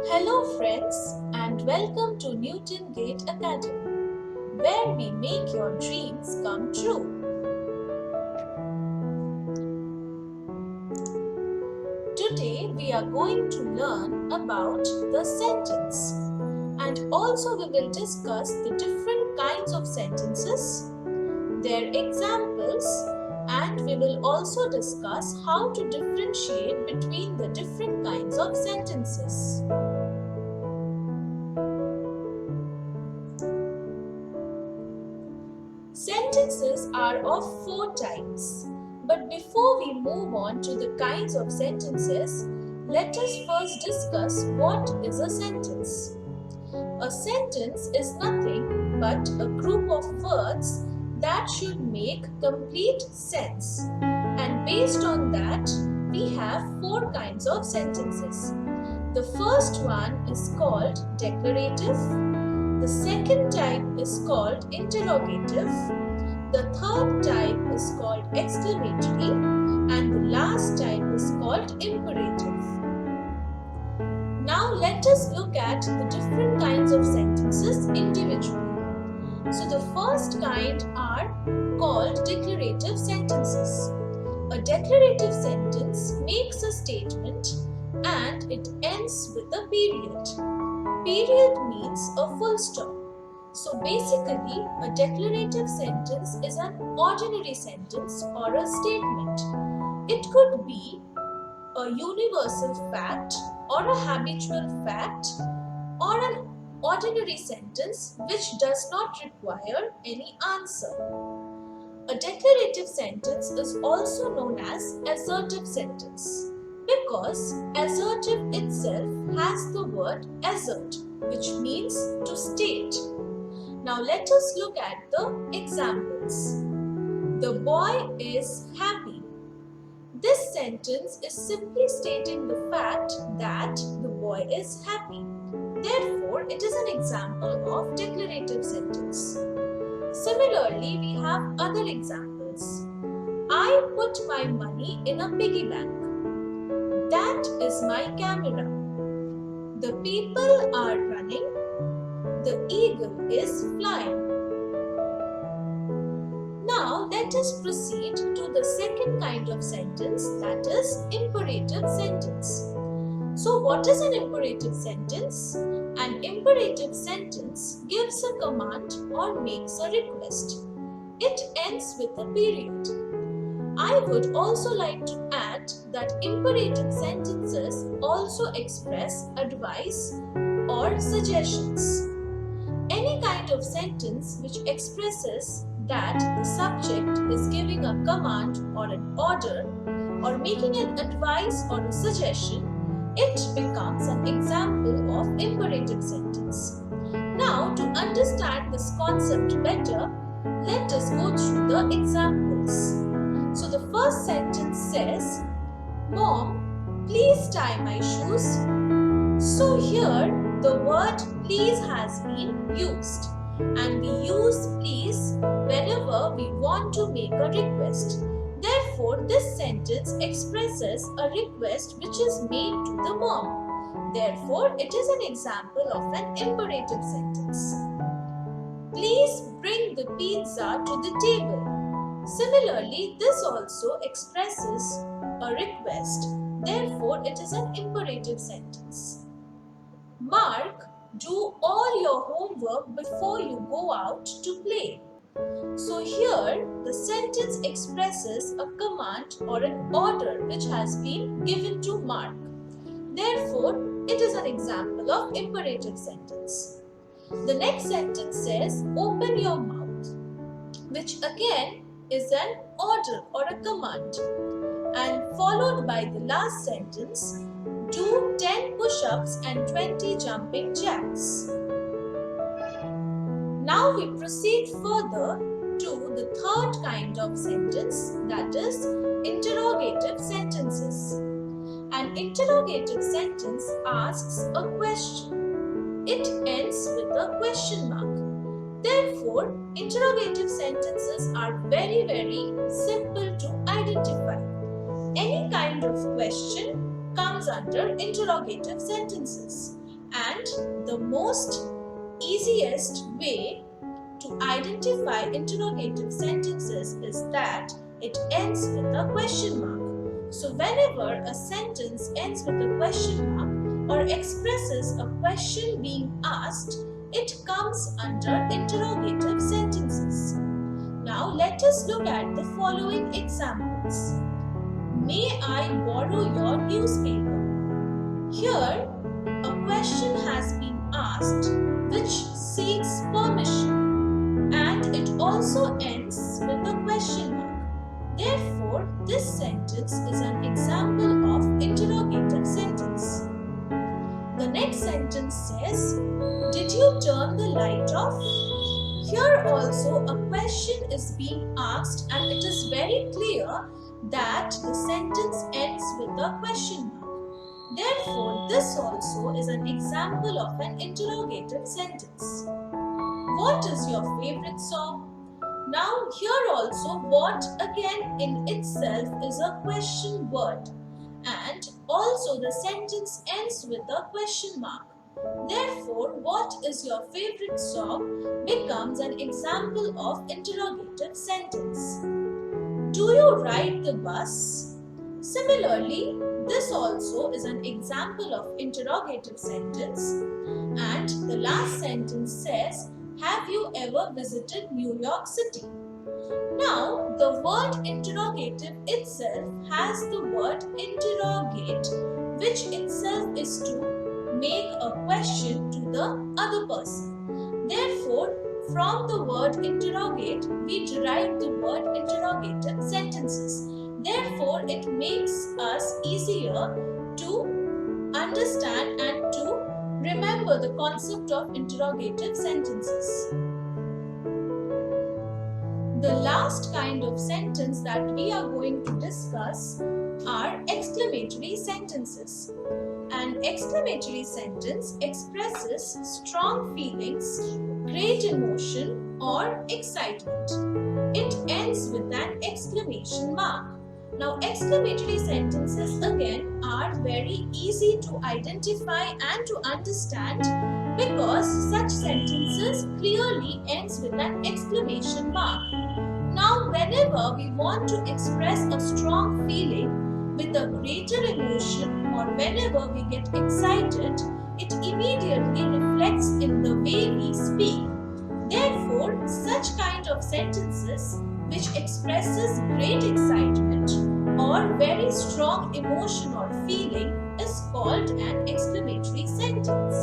Hello friends and welcome to NewtonGATE Academy, where we make your dreams come true. Today we are going to learn about the sentence, and also we will discuss the different kinds of sentences, their examples, and we will also discuss how to differentiate between the different kinds of sentences. Sentences are of four types. But before we move on to the kinds of sentences, let us first discuss what is a sentence. A sentence is nothing but a group of words that should make complete sense. And based on that, we have four kinds of sentences. The first one is called declarative. The second type is called interrogative. The third type is called exclamatory, and the last type is called imperative. Now let us look at the different kinds of sentences individually. So the first kind are called declarative sentences. A declarative sentence makes a statement and it ends with a period. Period means a full stop. So basically, a declarative sentence is an ordinary sentence or a statement. It could be a universal fact or a habitual fact or an ordinary sentence which does not require any answer. A declarative sentence is also known as assertive sentence because assertive itself has the word assert, which means to state. Now let us look at the examples. The boy is happy. This sentence is simply stating the fact that the boy is happy. Therefore, it is an example of declarative sentence. Similarly, we have other examples. I put my money in a piggy bank. That is my camera. The people are running. The eagle is flying. Now let us proceed to the second kind of sentence, that is imperative sentence. So what is an imperative sentence? An imperative sentence gives a command or makes a request. It ends with a period. I would also like to add that imperative sentences also express advice or suggestions. Any kind of sentence which expresses that the subject is giving a command or an order or making an advice or a suggestion, it becomes an example of imperative sentence. Now, to understand this concept better, let us go through the examples. So the first sentence says, Mom, please tie my shoes. So here the word please has been used, and we use please whenever we want to make a request. Therefore, this sentence expresses a request which is made to the mom. Therefore, it is an example of an imperative sentence. Please bring the pizza to the table. Similarly, this also expresses a request. Therefore, it is an imperative sentence. Mark, do all your homework before you go out to play. So here, the sentence expresses a command or an order which has been given to Mark. Therefore, it is an example of imperative sentence. The next sentence says, open your mouth, which again is an order or a command. And followed by the last sentence, do 10 push-ups and 20 jumping jacks. Now we proceed further to the third kind of sentence, that is interrogative sentences. An interrogative sentence asks a question. It ends with a question mark. Therefore, interrogative sentences are very simple to identify. Any kind of question comes under interrogative sentences. And the most easiest way to identify interrogative sentences is that it ends with a question mark. So whenever a sentence ends with a question mark or expresses a question being asked, it comes under interrogative sentences. Now let us look at the following examples. May I borrow your newspaper? Here, a question has been asked which seeks permission, and it also ends with a question mark. Therefore, this sentence is an example of interrogative sentence. The next sentence says, did you turn the light off? Here also a question is being asked, and it is very clear that the sentence ends with a question mark. Therefore, this also is an example of an interrogative sentence. What is your favorite song? Now here also what again in itself is a question word, and also the sentence ends with a question mark. Therefore, what is your favorite song becomes an example of interrogative sentence. Do you ride the bus? Similarly, this also is an example of interrogative sentence, and the last sentence says, have you ever visited New York City? Now, the word interrogative itself has the word interrogate, which itself is to make a question to the other person. Therefore, from the word interrogate, we derive the word interrogative sentences. Therefore, it makes us easier to understand and to remember the concept of interrogative sentences. The last kind of sentence that we are going to discuss are exclamatory sentences. An exclamatory sentence expresses strong feelings, great emotion, or excitement. It ends with an exclamation mark. Now, exclamatory sentences again are very easy to identify and to understand because such sentences clearly ends with an exclamation mark. Now, whenever we want to express a strong feeling with a greater emotion or whenever we get excited, it immediately reflects in the way we speak. Therefore, such kind of sentences which expresses great excitement or very strong emotion or feeling is called an exclamatory sentence.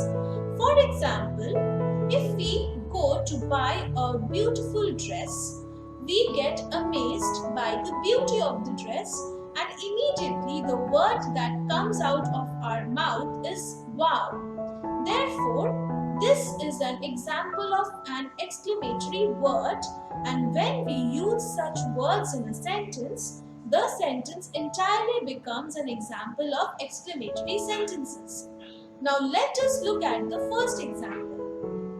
For example, if we go to buy a beautiful dress, we get amazed by the beauty of the dress, and immediately the word that comes out of our mouth is wow. Therefore, this is an example of an exclamatory word, and when we use such words in a sentence, the sentence entirely becomes an example of exclamatory sentences. Now let us look at the first example.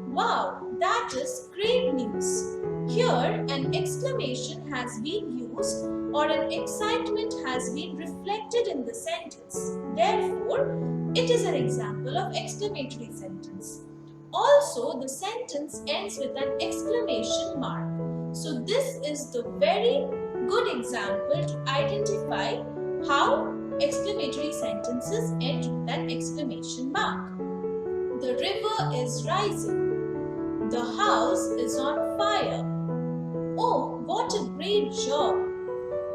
Wow, that is great news. Here, an exclamation has been used or an excitement has been reflected in the sentence. Therefore, it is an example of exclamatory sentence. Also, the sentence ends with an exclamation mark. So, this is the very good example to identify how exclamatory sentences end with an exclamation mark. The river is rising. The house is on fire. Oh, what a great job!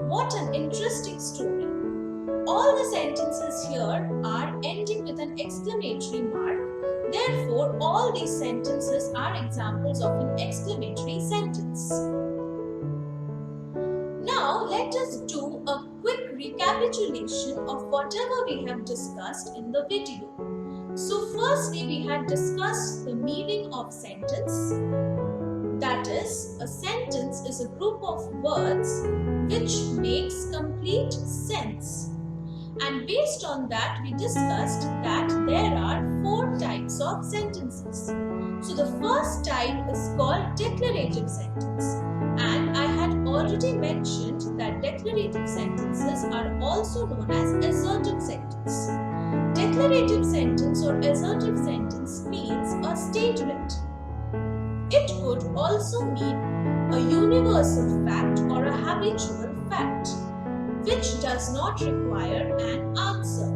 What an interesting story. All the sentences here are ending with an exclamatory mark. Therefore, all these sentences are examples of an exclamatory sentence. Now, let us do a quick recapitulation of whatever we have discussed in the video. So, firstly, we had discussed the meaning of sentence. That is, a sentence is a group of words which makes complete sense. And based on that, we discussed that there are 4 types of sentences. So the first type is called declarative sentence. And I had already mentioned that declarative sentences are also known as assertive sentence. declarative sentence or assertive sentence means a statement. It could also mean a universal fact or a habitual fact, which does not require an answer.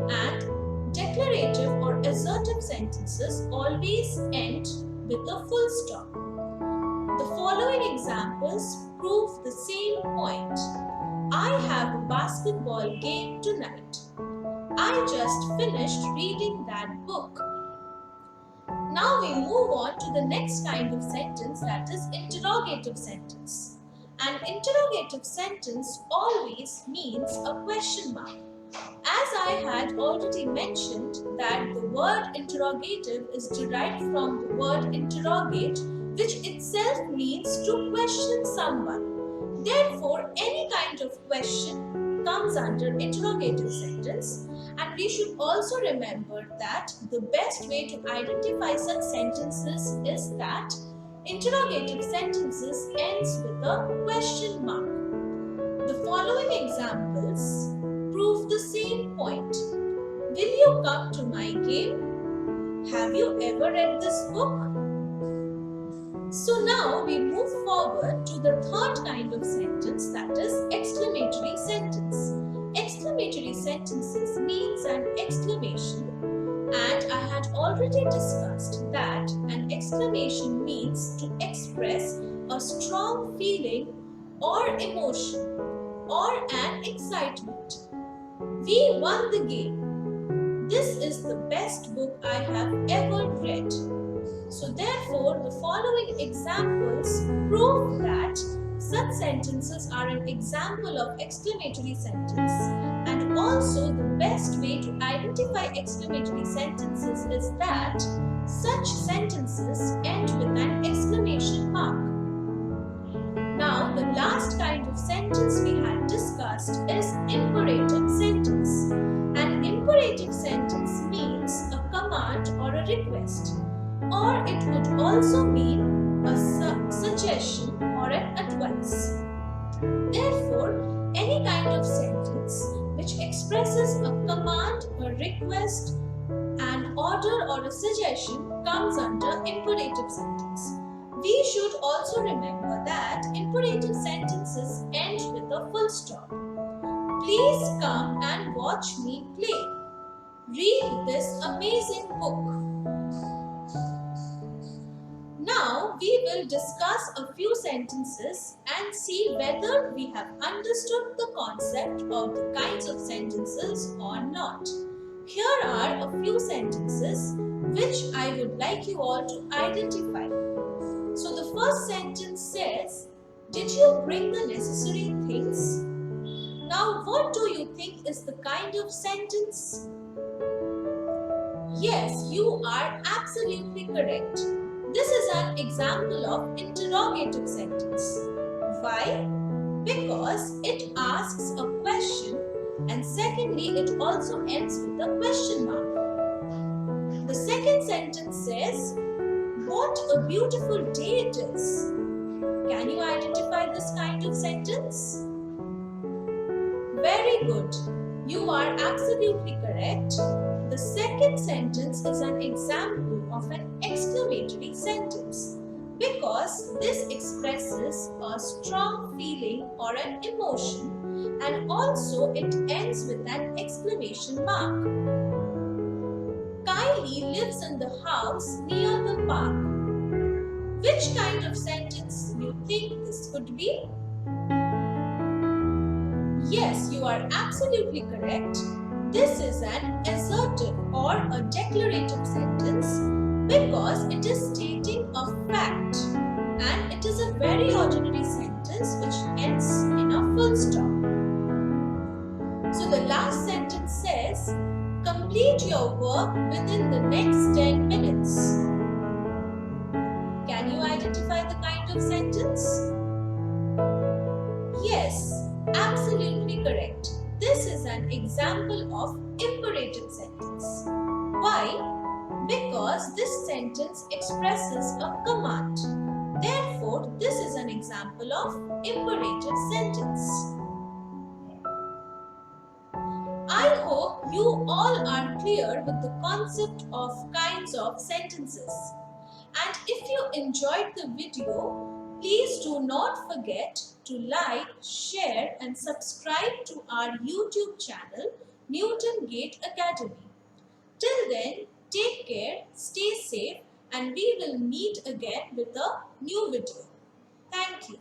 And declarative or assertive sentences always end with a full stop. The following examples prove the same point. I have a basketball game tonight. I just finished reading that book. Now we move on to the next kind of sentence, that is interrogative sentence. An interrogative sentence always means a question mark. As I had already mentioned that the word interrogative is derived from the word interrogate, which itself means to question someone. Therefore, any kind of question comes under interrogative sentence, and we should also remember that the best way to identify such sentences is that interrogative sentences ends with a question mark. The following examples prove the same point. Will you come to my game? Have you ever read this book? So now we move forward to the third kind of sentence, that is exclamatory sentence. Exclamatory sentences means an exclamation, and I had already discussed that an exclamation means to express a strong feeling or emotion or an excitement. We won the game. This is the best book I have ever read. So therefore, the following examples prove that such sentences are an example of exclamatory sentence, and also the best way to identify exclamatory sentences is that such sentences end with an exclamation mark. Now, the last kind of sentence we had discussed is imperative sentence. An imperative sentence means a command or a request, or it would also mean a suggestion or an advice. Therefore, any kind of sentence which expresses a command, a request, an order or a suggestion comes under imperative sentence. We should also remember that imperative sentences end with a full stop. Please come and watch me play. Read this amazing book. Now we will discuss a few sentences and see whether we have understood the concept of the kinds of sentences or not. Here are a few sentences which I would like you all to identify. So the first sentence says, did you bring the necessary things? Now what do you think is the kind of sentence? Yes, you are absolutely correct. This is an example of interrogative sentence. Why? Because it asks a question, and secondly, it also ends with a question mark. The second sentence says, what a beautiful day it is. Can you identify this kind of sentence? Very good. You are absolutely correct. The second sentence is an example of an exclamatory sentence because this expresses a strong feeling or an emotion, and also it ends with an exclamation mark. Kylie lives in the house near the park. Which kind of sentence do you think this could be? Yes, you are absolutely correct. This is an assertive or a declarative sentence because it is stating a fact, and it is a very ordinary sentence which ends in a full stop. So the last sentence says, complete your work within the next 10 minutes. Can you identify the kind of sentence? Yes, absolutely correct. This is an example of imperative sentence. Why? Because this sentence expresses a command. Therefore, this is an example of imperative sentence. I hope you all are clear with the concept of kinds of sentences. And if you enjoyed the video, please do not forget to like, share and subscribe to our YouTube channel, NewtonGATE Academy. Till then, take care, stay safe, and we will meet again with a new video. Thank you.